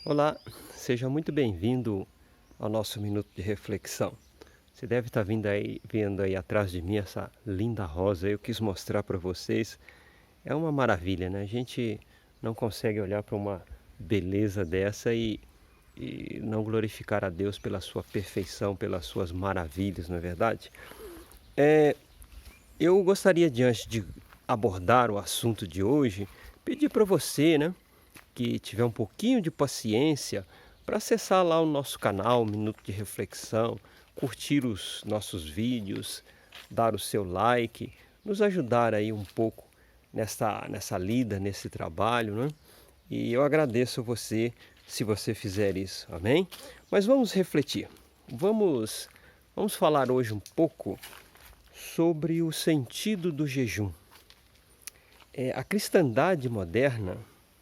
Olá, seja muito bem-vindo ao nosso minuto de reflexão. Você deve estar vendo aí atrás de mim essa linda rosa. Eu quis mostrar para vocês. É uma maravilha, né? A gente não consegue olhar para uma beleza dessa e não glorificar a Deus pela sua perfeição, pelas suas maravilhas, não é verdade? É, eu gostaria, antes de abordar o assunto de hoje, pedir para você, né, que tiver um pouquinho de paciência, para acessar lá o nosso canal, Minuto de Reflexão, curtir os nossos vídeos, dar o seu like, nos ajudar aí um pouco nessa lida, nesse trabalho, né? E eu agradeço você se você fizer isso, amém? Mas vamos refletir. Vamos, vamos falar hoje um pouco sobre o sentido do jejum. A cristandade moderna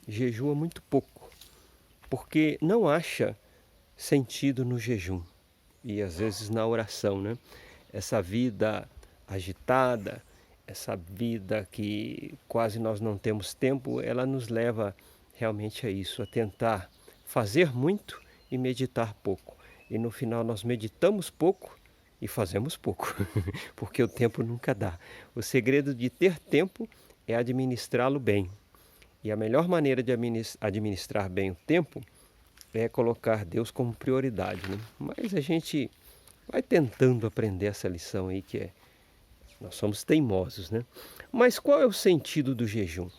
jejua muito pouco, porque não acha sentido no jejum e às vezes na oração, né? Essa vida agitada, essa vida que quase nós não temos tempo, ela nos leva realmente a isso, a tentar fazer muito e meditar pouco. E no final nós meditamos pouco e fazemos pouco, porque o tempo nunca dá. O segredo de ter tempo é administrá-lo bem. E a melhor maneira de administrar bem o tempo é colocar Deus como prioridade, né? Mas a gente vai tentando aprender essa lição aí nós somos teimosos, né? Mas qual é o sentido do jejum?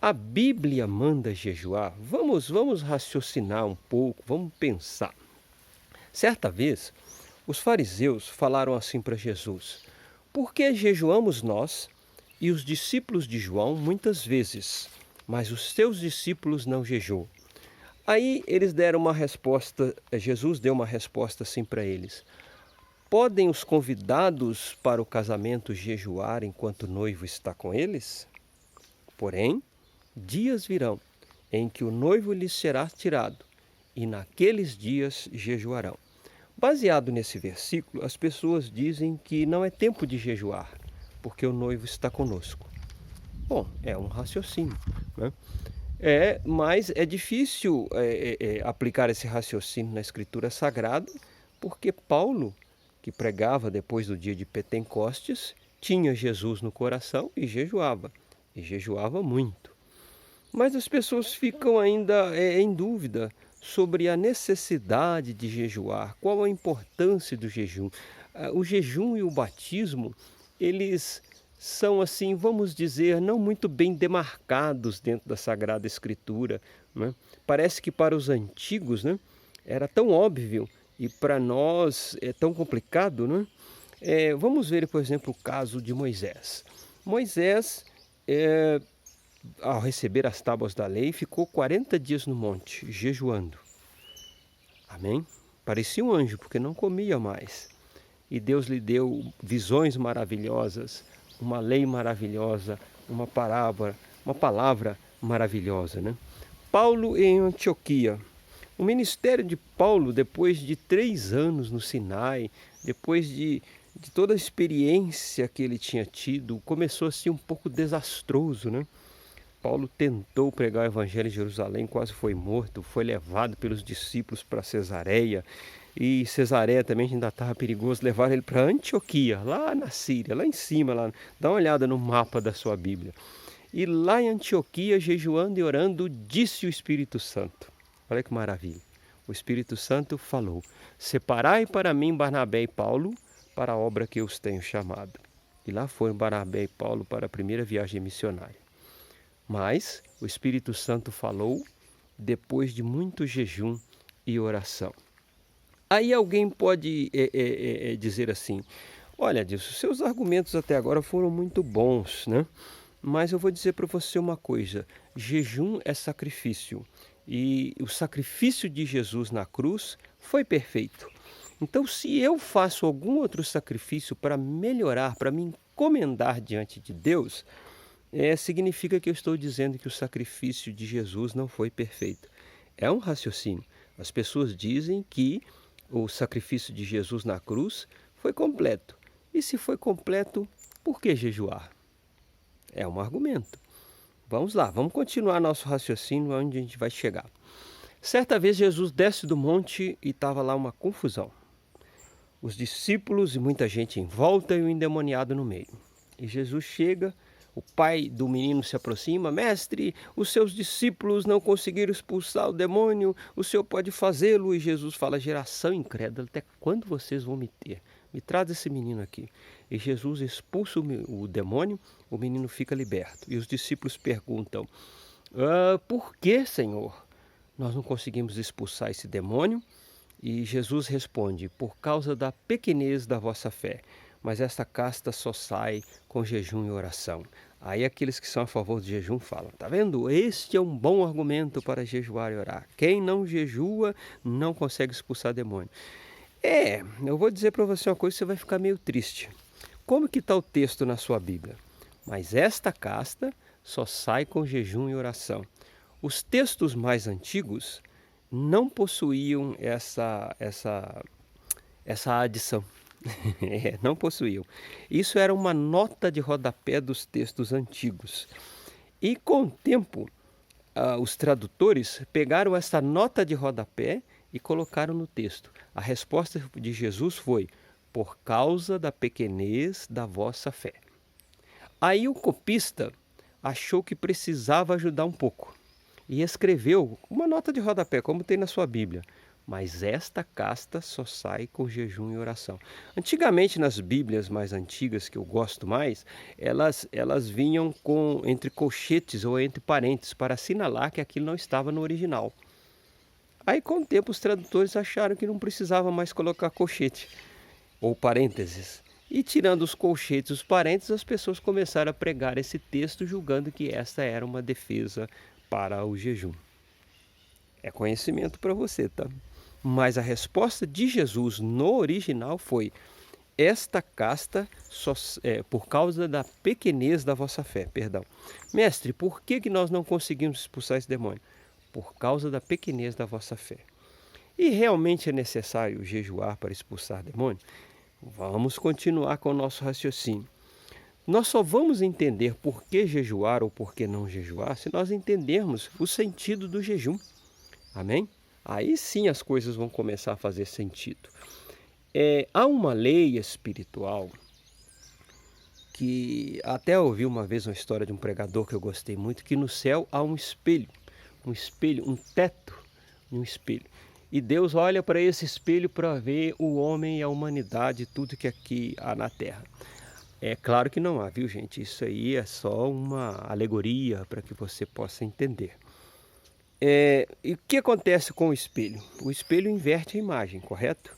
A Bíblia manda jejuar? Vamos raciocinar um pouco, vamos pensar. Certa vez, os fariseus falaram assim para Jesus: por que jejuamos nós e os discípulos de João muitas vezes, mas os seus discípulos não jejuam? Aí eles deram uma resposta, Jesus deu uma resposta assim para eles: podem os convidados para o casamento jejuar enquanto o noivo está com eles? Porém, dias virão em que o noivo lhes será tirado, e naqueles dias jejuarão. Baseado nesse versículo, as pessoas dizem que não é tempo de jejuar, porque o noivo está conosco. Bom, é um raciocínio, né? Mas é difícil aplicar esse raciocínio na Escritura Sagrada, porque Paulo, que pregava depois do dia de Pentecostes, tinha Jesus no coração e jejuava muito. Mas as pessoas ficam ainda em dúvida sobre a necessidade de jejuar, qual a importância do jejum. O jejum e o batismo, eles são assim, vamos dizer, não muito bem demarcados dentro da Sagrada Escritura, né? Parece que para os antigos, né, era tão óbvio e para nós é tão complicado, né? Vamos ver, por exemplo, o caso de Moisés. Moisés, ao receber as tábuas da lei, ficou 40 dias no monte, jejuando. Amém? Parecia um anjo, porque não comia mais. E Deus lhe deu visões maravilhosas, uma lei maravilhosa, uma palavra maravilhosa, né? Paulo em Antioquia. O ministério de Paulo, depois de 3 anos no Sinai, depois de toda a experiência que ele tinha tido, começou assim um pouco desastroso, né? Paulo tentou pregar o evangelho em Jerusalém, quase foi morto, foi levado pelos discípulos para Cesareia, e Cesareia também ainda estava perigoso, levaram ele para Antioquia, lá na Síria, lá em cima, lá. Dá uma olhada no mapa da sua Bíblia. E lá em Antioquia, jejuando e orando, disse o Espírito Santo. Olha que maravilha. O Espírito Santo falou: separai para mim Barnabé e Paulo para a obra que eu os tenho chamado. E lá foram Barnabé e Paulo para a primeira viagem missionária. Mas o Espírito Santo falou depois de muito jejum e oração. Aí alguém pode dizer assim: olha, Dilson, seus argumentos até agora foram muito bons, né? Mas eu vou dizer para você uma coisa: jejum é sacrifício. E o sacrifício de Jesus na cruz foi perfeito. Então, se eu faço algum outro sacrifício para melhorar, para me encomendar diante de Deus, significa que eu estou dizendo que o sacrifício de Jesus não foi perfeito. É um raciocínio. As pessoas dizem que o sacrifício de Jesus na cruz foi completo. E se foi completo, por que jejuar? É um argumento. Vamos lá, vamos continuar nosso raciocínio onde a gente vai chegar. Certa vez Jesus desce do monte e estava lá uma confusão. Os discípulos e muita gente em volta e o endemoniado no meio. E Jesus chega, o pai do menino se aproxima: Mestre, os seus discípulos não conseguiram expulsar o demônio, o senhor pode fazê-lo? E Jesus fala: geração incrédula, até quando vocês vão me ter? Me traz esse menino aqui. E Jesus expulsa o demônio, o menino fica liberto. E os discípulos perguntam: por que, Senhor, nós não conseguimos expulsar esse demônio? E Jesus responde: por causa da pequenez da vossa fé. Mas esta casta só sai com jejum e oração. Aí aqueles que são a favor do jejum falam: tá vendo? Este é um bom argumento para jejuar e orar. Quem não jejua não consegue expulsar demônio. Eu vou dizer para você uma coisa, você vai ficar meio triste. Como que está o texto na sua Bíblia? Mas esta casta só sai com jejum e oração. Os textos mais antigos não possuíam essa adição. Não possuíam. Isso era uma nota de rodapé dos textos antigos. E com o tempo, os tradutores pegaram essa nota de rodapé e colocaram no texto. A resposta de Jesus foi: por causa da pequenez da vossa fé. Aí o copista achou que precisava ajudar um pouco e escreveu uma nota de rodapé, como tem na sua Bíblia. Mas esta casta só sai com jejum e oração. Antigamente, nas Bíblias mais antigas, que eu gosto mais, elas vinham entre colchetes ou entre parênteses para assinalar que aquilo não estava no original. Aí, com o tempo, os tradutores acharam que não precisava mais colocar colchete ou parênteses. E tirando os colchetes e os parênteses, as pessoas começaram a pregar esse texto, julgando que esta era uma defesa para o jejum. É conhecimento para você, tá? Mas a resposta de Jesus no original foi: esta casta por causa da pequenez da vossa fé. Mestre, por que nós não conseguimos expulsar esse demônio? Por causa da pequenez da vossa fé. E realmente é necessário jejuar para expulsar demônio? Vamos continuar com o nosso raciocínio. Nós só vamos entender por que jejuar ou por que não jejuar se nós entendermos o sentido do jejum. Amém? Aí sim as coisas vão começar a fazer sentido. Há uma lei espiritual que até ouvi uma vez uma história de um pregador que eu gostei muito, que no céu há um espelho, um teto e um espelho. E Deus olha para esse espelho para ver o homem e a humanidade, tudo que aqui há na terra. É claro que não há, viu, gente? Isso aí é só uma alegoria para que você possa entender. E o que acontece com o espelho? O espelho inverte a imagem, correto?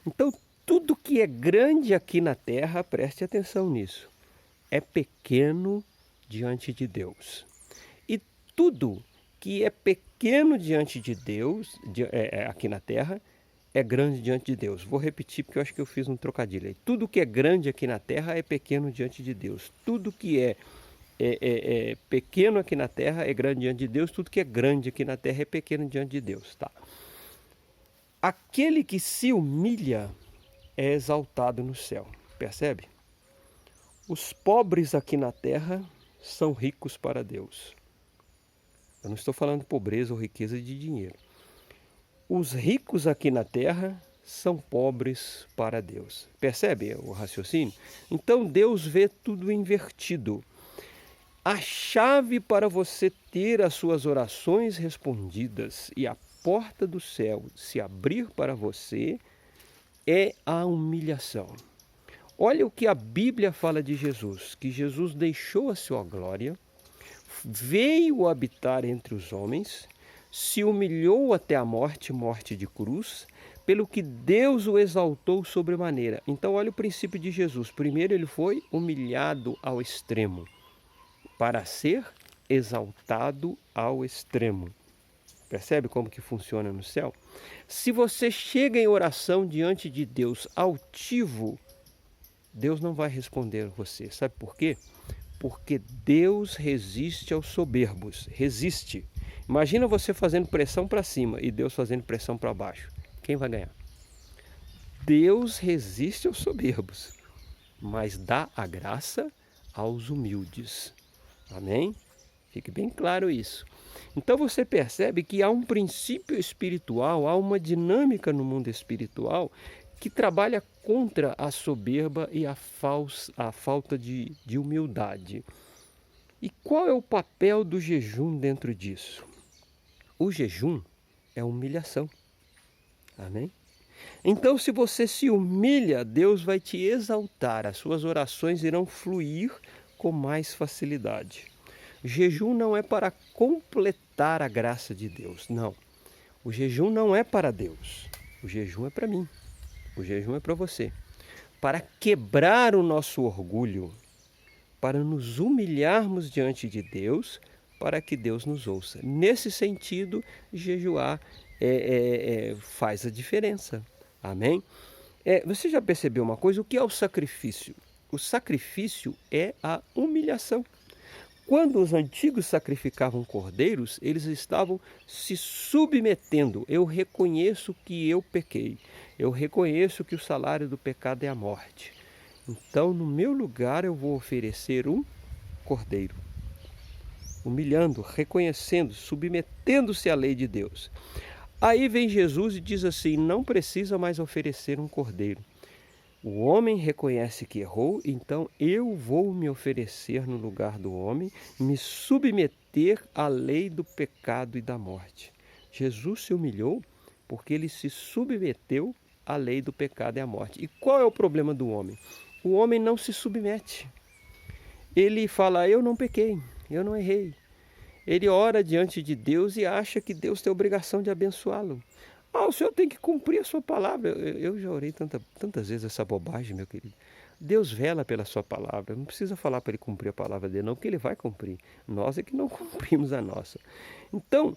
Então, tudo que é grande aqui na terra, preste atenção nisso, é pequeno diante de Deus. E tudo que é pequeno diante de Deus, aqui na terra, é grande diante de Deus. Vou repetir porque eu acho que eu fiz um trocadilho aí. Tudo que é grande aqui na terra é pequeno diante de Deus. Tudo que é pequeno aqui na terra é grande diante de Deus. Tudo que é grande aqui na terra é pequeno diante de Deus. Tá? Aquele que se humilha é exaltado no céu. Percebe? Os pobres aqui na terra são ricos para Deus. Eu não estou falando de pobreza ou riqueza de dinheiro. Os ricos aqui na terra são pobres para Deus. Percebe o raciocínio? Então Deus vê tudo invertido. A chave para você ter as suas orações respondidas e a porta do céu se abrir para você é a humilhação. Olha o que a Bíblia fala de Jesus, que Jesus deixou a sua glória, veio habitar entre os homens, se humilhou até a morte de cruz, pelo que Deus o exaltou sobremaneira. Então olha o princípio de Jesus. Primeiro ele foi humilhado ao extremo, para ser exaltado ao extremo. Percebe como que funciona no céu? Se você chega em oração diante de Deus altivo, Deus não vai responder a você. Sabe por quê? Porque Deus resiste aos soberbos. Resiste. Imagina você fazendo pressão para cima e Deus fazendo pressão para baixo. Quem vai ganhar? Deus resiste aos soberbos, mas dá a graça aos humildes. Amém? Fique bem claro isso. Então você percebe que há um princípio espiritual, há uma dinâmica no mundo espiritual que trabalha contra a soberba e a falta de humildade. E qual é o papel do jejum dentro disso? O jejum é humilhação. Amém? Então, se você se humilha, Deus vai te exaltar, as suas orações irão fluir com mais facilidade. Jejum não é para completar a graça de Deus, não. O jejum não é para Deus, o jejum é para mim, o jejum é para você. Para quebrar o nosso orgulho, para nos humilharmos diante de Deus, para que Deus nos ouça. Nesse sentido, jejuar faz a diferença. Amém? Você já percebeu uma coisa? O que é o sacrifício? O sacrifício é a humilhação. Quando os antigos sacrificavam cordeiros, eles estavam se submetendo. Eu reconheço que eu pequei. Eu reconheço que o salário do pecado é a morte. Então, no meu lugar, eu vou oferecer um cordeiro. Humilhando, reconhecendo, submetendo-se à lei de Deus. Aí vem Jesus e diz assim: não precisa mais oferecer um cordeiro. O homem reconhece que errou, então eu vou me oferecer no lugar do homem, me submeter à lei do pecado e da morte. Jesus se humilhou porque ele se submeteu à lei do pecado e à morte. E qual é o problema do homem? O homem não se submete. Ele fala: eu não pequei, eu não errei. Ele ora diante de Deus e acha que Deus tem a obrigação de abençoá-lo. O senhor tem que cumprir a sua palavra. Eu já orei tantas vezes essa bobagem, meu querido. Deus vela pela sua palavra. Não precisa falar para ele cumprir a palavra dele, não, porque ele vai cumprir. Nós é que não cumprimos a nossa. Então,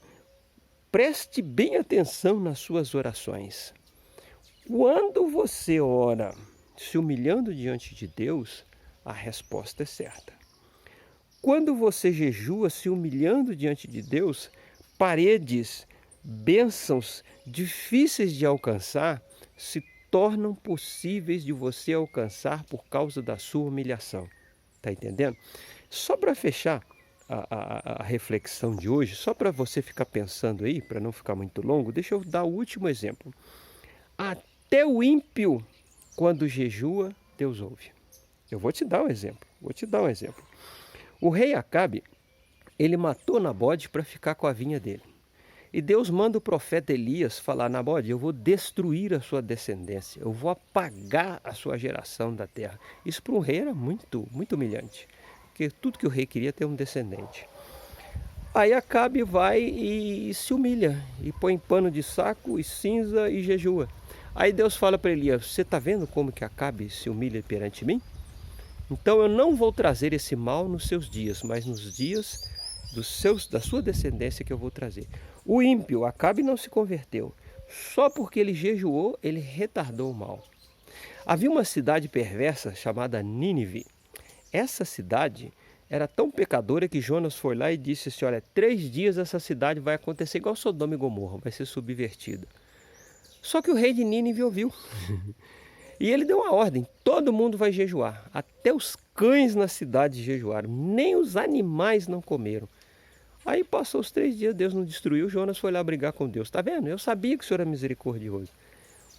preste bem atenção nas suas orações. Quando você ora se humilhando diante de Deus, a resposta é certa. Quando você jejua se humilhando diante de Deus, paredes, bênçãos difíceis de alcançar se tornam possíveis de você alcançar por causa da sua humilhação. Está entendendo? Só para fechar a reflexão de hoje, só para você ficar pensando aí, para não ficar muito longo, deixa eu dar o último exemplo. Até o ímpio, quando jejua, Deus ouve. Eu vou te dar um exemplo. O rei Acabe, ele matou Nabode para ficar com a vinha dele. E Deus manda o profeta Elias falar: Nabode, eu vou destruir a sua descendência, eu vou apagar a sua geração da terra. Isso para um rei era muito humilhante, porque tudo que o rei queria é ter um descendente. Aí Acabe vai e se humilha, e põe pano de saco e cinza e jejua. Aí Deus fala para Elias: você está vendo como que Acabe se humilha perante mim? Então eu não vou trazer esse mal nos seus dias, mas nos dias da sua descendência que eu vou trazer. O ímpio, Acabe, não se converteu. Só porque ele jejuou, ele retardou o mal. Havia uma cidade perversa chamada Nínive. Essa cidade era tão pecadora que Jonas foi lá e disse assim: olha, 3 dias essa cidade vai acontecer igual Sodoma e Gomorra, vai ser subvertida. Só que o rei de Nínive ouviu. E ele deu uma ordem: todo mundo vai jejuar. Até os cães na cidade jejuaram, nem os animais não comeram. Aí passou os 3 dias, Deus não destruiu, Jonas foi lá brigar com Deus. Está vendo? Eu sabia que o Senhor era misericordioso.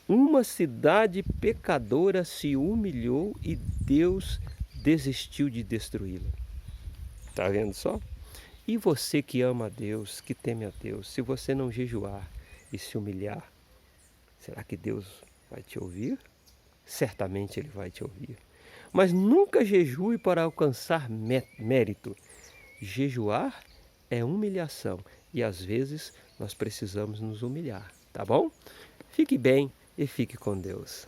Uma cidade pecadora se humilhou e Deus desistiu de destruí-la. Está vendo só? E você que ama a Deus, que teme a Deus, se você não jejuar e se humilhar, será que Deus vai te ouvir? Certamente Ele vai te ouvir. Mas nunca jejue para alcançar mérito. Jejuar é humilhação e às vezes nós precisamos nos humilhar, tá bom? Fique bem e fique com Deus.